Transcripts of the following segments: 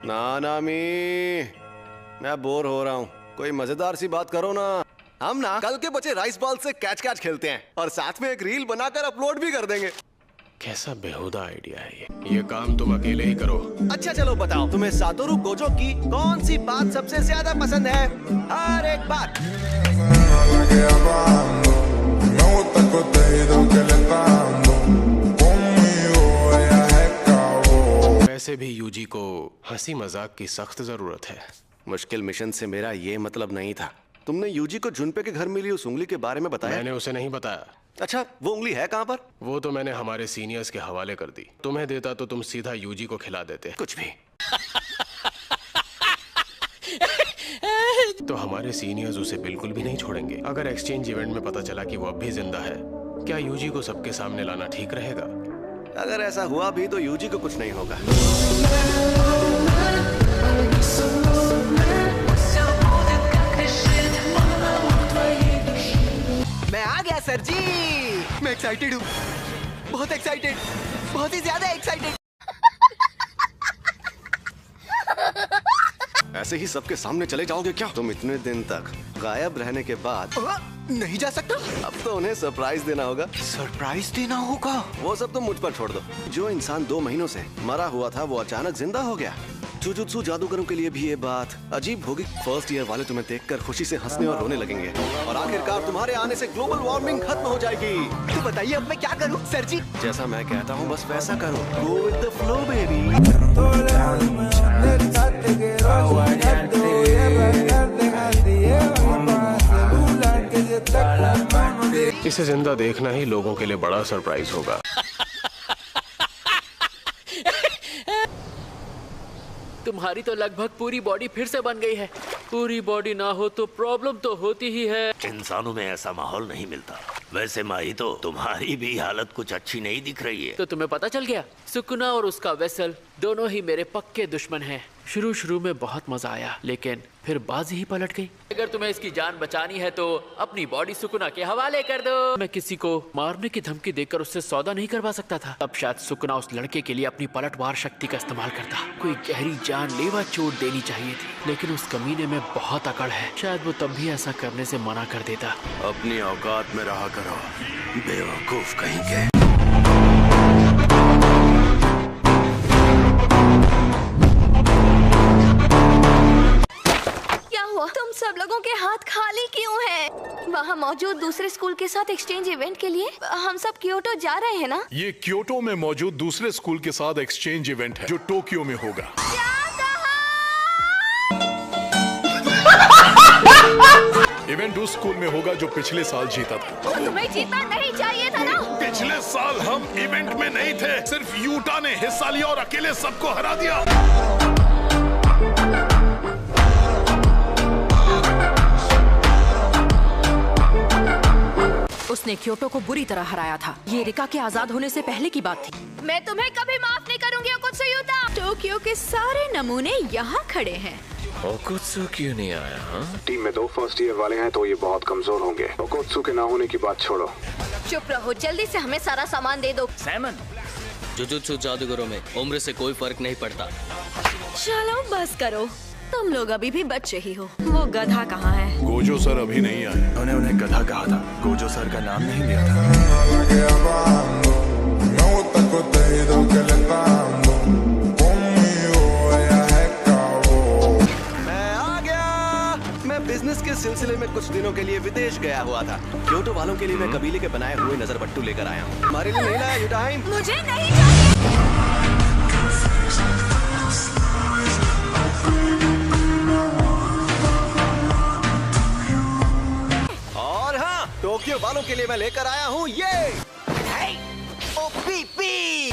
ना नामी, मैं बोर हो रहा हूँ, कोई मजेदार सी बात करो ना। हम ना कल के बचे राइस बॉल से कैच कैच खेलते हैं और साथ में एक रील बनाकर अपलोड भी कर देंगे। कैसा बेहुदा आइडिया है ये काम तुम अकेले ही करो। अच्छा चलो बताओ, तुम्हें सातोरु गोजो की कौन सी बात सबसे ज्यादा पसंद है? हर एक बात। वैसे भी यूजी को हंसी मजाक की सख्त जरूरत है। मुश्किल मिशन से मेरा ये मतलब नहीं था। तुमने यूजी को जुनपे के घर मिली उस उंगली के बारे में बताया? मैंने उसे नहीं बताया। अच्छा, वो उंगली है कहाँ पर? वो तो मैंने हमारे सीनियर्स के हवाले कर दी। तुम्हें देता तो तुम सीधा यूजी को खिला देते। कुछ भी। तो हमारे सीनियर्स उसे बिल्कुल भी नहीं छोड़ेंगे। अगर एक्सचेंज इवेंट में पता चला कि वो अब भी जिंदा है, क्या यूजी को सबके सामने लाना ठीक रहेगा? अगर ऐसा हुआ भी तो यूजी को कुछ नहीं होगा। मैं आ गया सर जी। मैं एक्साइटेड हूँ, बहुत एक्साइटेड, बहुत ही ज्यादा एक्साइटेड। ऐसे ही सबके सामने चले जाओगे क्या? तुम इतने दिन तक गायब रहने के बाद नहीं जा सकता। अब तो उन्हें सरप्राइज देना होगा। सरप्राइज देना होगा? वो सब तुम मुझ पर छोड़ दो। जो इंसान 2 महीनों से मरा हुआ था वो अचानक जिंदा हो गया। जुजुत्सु जादूगरों के लिए भी ये बात अजीब होगी। फर्स्ट ईयर वाले तुम्हें देखकर खुशी से हंसने और रोने लगेंगे और आखिरकार तुम्हारे आने से ग्लोबल वार्मिंग खत्म हो जाएगी। तो बताइए अब मैं क्या करूं सर जी? जैसा मैं कहता हूं बस वैसा करो। Go with the flow, baby। इसे जिंदा देखना ही लोगों के लिए बड़ा सरप्राइज होगा। तुम्हारी तो लगभग पूरी बॉडी फिर से बन गई है। पूरी बॉडी ना हो तो प्रॉब्लम तो होती ही है। इंसानों में ऐसा माहौल नहीं मिलता। वैसे माही तो तुम्हारी भी हालत कुछ अच्छी नहीं दिख रही है। तो तुम्हें पता चल गया? सुकुना और उसका वेसल दोनों ही मेरे पक्के दुश्मन हैं। शुरू में बहुत मजा आया, लेकिन फिर बाजी ही पलट गई। अगर तुम्हें इसकी जान बचानी है तो अपनी बॉडी सुकुना के हवाले कर दो। मैं किसी को मारने की धमकी देकर उससे सौदा नहीं करवा सकता था। अब शायद सुकुना उस लड़के के लिए अपनी पलटवार शक्ति का इस्तेमाल करता। कोई गहरी जानलेवा चोट देनी चाहिए थी, लेकिन उस कमीने में बहुत अकड़ है। शायद वो तब भी ऐसा करने से मना कर देता। अपनी औकात में रहा करो, बेवकूफ कहीं के। तुम सब लोगों के हाथ खाली क्यों हैं? वहाँ मौजूद दूसरे स्कूल के साथ एक्सचेंज इवेंट के लिए हम सब क्योटो जा रहे हैं ना? ये क्योटो में मौजूद दूसरे स्कूल के साथ एक्सचेंज इवेंट है जो टोक्यो में होगा। इवेंट उस स्कूल में होगा जो पिछले साल जीता था। तो तुम्हें जीतना नहीं चाहिए था ना? पिछले साल हम इवेंट में नहीं थे, सिर्फ यूटा ने हिस्सा लिया और अकेले सबको हरा दिया। उसने क्योटो को बुरी तरह हराया था। ये रिका के आजाद होने से पहले की बात थी। मैं तुम्हें कभी माफ नहीं करूंगी ओकुत्सुयुता। टोक्यो के सारे नमूने यहाँ खड़े हैं। ओकुत्सु क्यों नहीं आया? हाँ? टीम में 2 फर्स्ट ईयर वाले हैं तो ये बहुत कमजोर होंगे। ओकुत्सु के ना होने की बात छोड़ो। चुप रहो, जल्दी से हमें सारा सामान दे दो। सैमन, जुजुत्सु जादूगरों में उम्र से कोई फर्क नहीं पड़ता। चलो बस करो, तुम लोग अभी भी बच्चे ही हो। वो गधा कहाँ है? गोजो सर अभी नहीं आए। उन्होंने उन्हें गधा कहा था, गोजो सर का नाम नहीं लिया था। मैं आ गया। मैं बिजनेस के सिलसिले में कुछ दिनों के लिए विदेश गया हुआ था। क्योटो वालों के लिए मैं कबीले के बनाए हुए नजर बट्टू लेकर आया हूँ। हमारे लिए नहीं लाया यूटाइम? मुझे नहीं चाहिए। टोक्यो वालों के लिए मैं लेकर आया हूँ ये ओपीपी।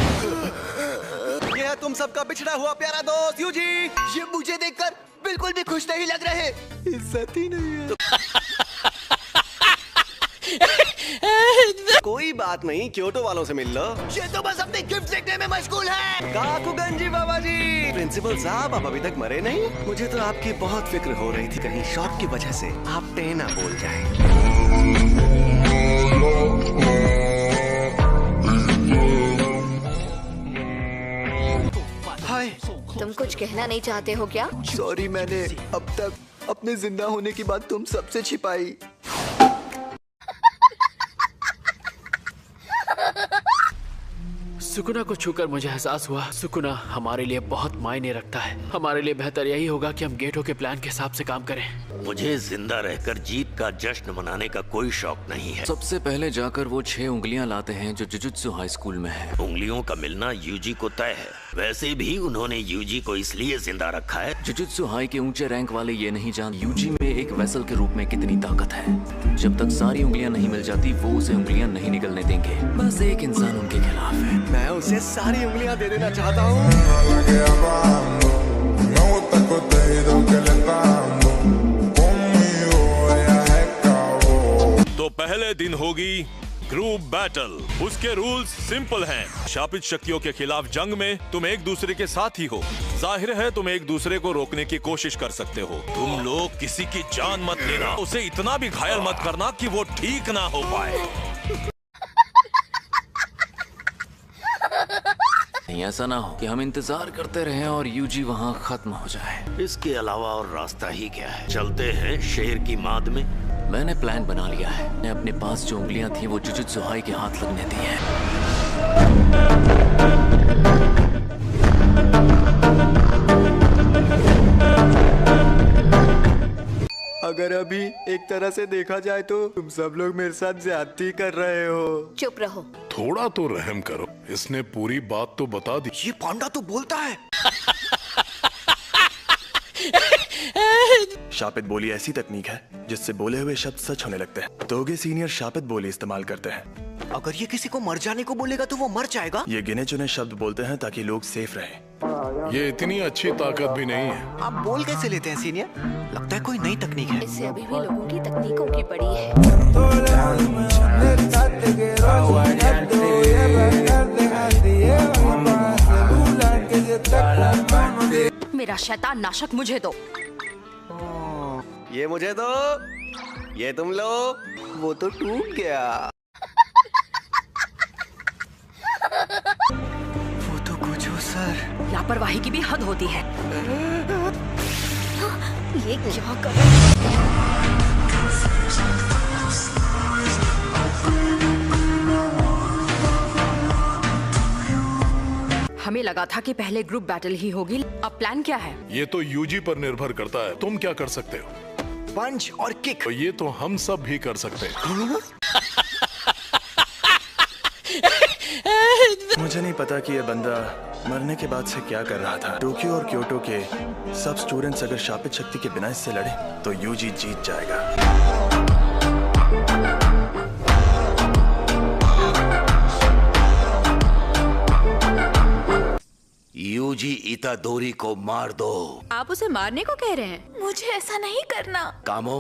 ये है तुम सबका बिछड़ा हुआ प्यारा दोस्त यूजी। ये मुझे देखकर बिल्कुल भी खुश नहीं लग रहे। इज्जत ही नहीं है। कोई बात नहीं, क्योटो वालों से मिल लो। ये तो बस अपने गिफ्ट देखने में मशगूल है। काकुगंजी बाबा जी। प्रिंसिपल साहब, आप अभी तक मरे नहीं? मुझे तो आपकी बहुत फिक्र हो रही थी, कहीं शॉक की वजह से आप टेना बोल जाएं। हाय, तुम कुछ कहना नहीं चाहते हो क्या? सॉरी, मैंने अब तक अपने जिंदा होने की बात तुम सबसे छिपाई। सुकुना को छूकर मुझे एहसास हुआ सुकुना हमारे लिए बहुत मायने रखता है। हमारे लिए बेहतर यही होगा कि हम गेटो के प्लान के हिसाब से काम करें। मुझे जिंदा रहकर जीत का जश्न मनाने का कोई शौक नहीं है। सबसे पहले जाकर वो 6 उंगलियां लाते हैं जो जुजुत्सु हाई स्कूल में है। उंगलियों का मिलना यूजी को तय है। वैसे भी उन्होंने यूजी को इसलिए जिंदा रखा है। जुजुत्सु हाई के ऊंचे रैंक वाले ये नहीं जानते यूजी में एक वेसल के रूप में कितनी ताकत है। जब तक सारी उंगलियां नहीं मिल जाती वो उसे उंगलियां नहीं निकलने देंगे। बस एक इंसान उनके खिलाफ है। मैं उसे सारी उंगलियां दे देना चाहता हूँ। तो पहले दिन होगी ग्रुप बैटल। उसके रूल्स सिंपल हैं। शापित शक्तियों के खिलाफ जंग में तुम एक दूसरे के साथ ही हो। जाहिर है तुम एक दूसरे को रोकने की कोशिश कर सकते हो। तुम लोग किसी की जान मत लेना। उसे इतना भी घायल मत करना कि वो ठीक ना हो पाए। ऐसा ना हो कि हम इंतजार करते रहें और यूजी वहाँ खत्म हो जाए। इसके अलावा और रास्ता ही क्या है? चलते हैं शेर की माद में। मैंने प्लान बना लिया है। मैंने अपने पास जो उंगलियां थी वो जुजुत्सु हाई के हाथ लगने दी हैं। अगर अभी एक तरह से देखा जाए तो तुम सब लोग मेरे साथ ज्यादती कर रहे हो। चुप रहो। थोड़ा तो रहम करो। इसने पूरी बात तो बता दी। ये पांडा तो बोलता है। शापित बोली ऐसी तकनीक है जिससे बोले हुए शब्द सच होने लगते हैं। तोगे सीनियर शापित बोली इस्तेमाल करते हैं। अगर ये किसी को मर जाने को बोलेगा तो वो मर जाएगा। ये गिने चुने शब्द बोलते हैं ताकि लोग सेफ रहें। ये इतनी अच्छी ताकत भी नहीं है। आप बोल कैसे लेते हैं सीनियर? लगता है कोई नई तकनीक है। इससे अभी भी लोगों की तकनीकों की पड़ी है। मेरा शैतान नाशक मुझे दो। ये मुझे दो। ये तुम लो। वो तो टूट गया। वो तो कुछ हो सर। लापरवाही की भी हद होती है। ये क्या कर रहा है? हमें लगा था कि पहले ग्रुप बैटल ही होगी। अब प्लान क्या है? ये तो यूजी पर निर्भर करता है। तुम क्या कर सकते हो? पंच और किक। तो ये तो हम सब भी कर सकते हैं। मुझे नहीं पता कि ये बंदा मरने के बाद से क्या कर रहा था। टोक्यो और क्योटो के सब स्टूडेंट्स अगर शापित शक्ति के बिना इससे लड़े तो यूजी जीत जाएगा। यूजी इतादोरी को मार दो। आप उसे मारने को कह रहे हैं? मुझे ऐसा नहीं करना। कामो,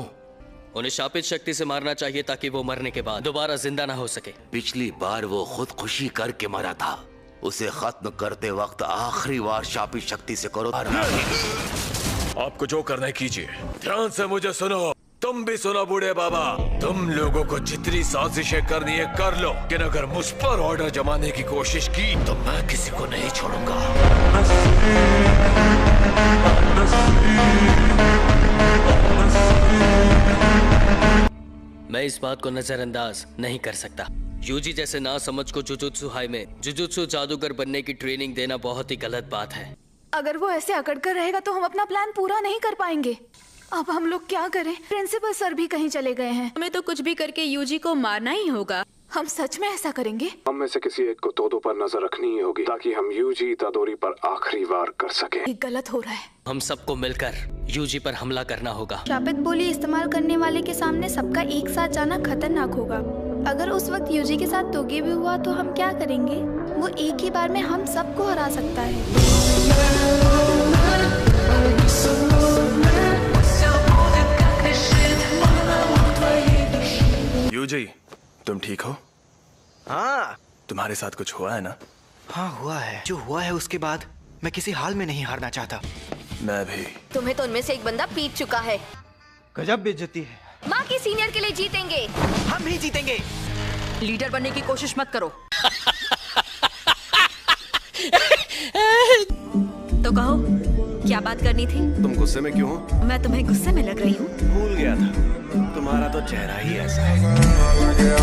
उन्हें शापित शक्ति से मारना चाहिए ताकि वो मरने के बाद दोबारा जिंदा ना हो सके। पिछली बार वो खुदकुशी करके मरा था। उसे खत्म करते वक्त आखिरी बार शापित शक्ति से करो। आपको जो करना है कीजिए। ध्यान से मुझे सुनो। तुम भी सुनो बूढ़े बाबा। तुम लोगों को जितनी साजिशें करनी है कर लो, लेकिन अगर मुझ पर ऑर्डर जमाने की कोशिश की तो मैं किसी को नहीं छोड़ूंगा। मैं इस बात को नजरअंदाज नहीं कर सकता। यूजी जैसे ना समझ को जुजुत्सु हाई में जुजुत्सु जादूगर बनने की ट्रेनिंग देना बहुत ही गलत बात है। अगर वो ऐसे अकड़ कर रहेगा तो हम अपना प्लान पूरा नहीं कर पाएंगे। अब हम लोग क्या करें? प्रिंसिपल सर भी कहीं चले गए हैं। हमें तो कुछ भी करके यूजी को मारना ही होगा। हम सच में ऐसा करेंगे? हम में से किसी एक को तोदो पर नजर रखनी ही होगी ताकि हम यूजी इतादोरी पर आखिरी वार कर सके। ये गलत हो रहा है। हम सबको मिलकर यूजी पर हमला करना होगा। शापित बोली इस्तेमाल करने वाले के सामने सबका एक साथ जाना खतरनाक होगा। अगर उस वक्त यूजी के साथ तोगे भी हुआ तो हम क्या करेंगे? वो एक ही बार में हम सबको हरा सकता है। यूजी, तुम ठीक हो? हाँ। तुम्हारे साथ कुछ हुआ है ना? हाँ हुआ है। जो हुआ है उसके बाद मैं किसी हाल में नहीं हारना चाहता। मैं भी। तुम्हें तो उनमें से एक बंदा पीट चुका है। गजब बेइज्जती है। माँ की सीनियर के लिए जीतेंगे। हम ही जीतेंगे। लीडर बनने की कोशिश मत करो। तो कहो, क्या बात करनी थी? तुम गुस्से में क्यों हो? मैं तुम्हें गुस्से में लग रही हूँ? भूल गया था, तुम्हारा तो चेहरा ही ऐसा है।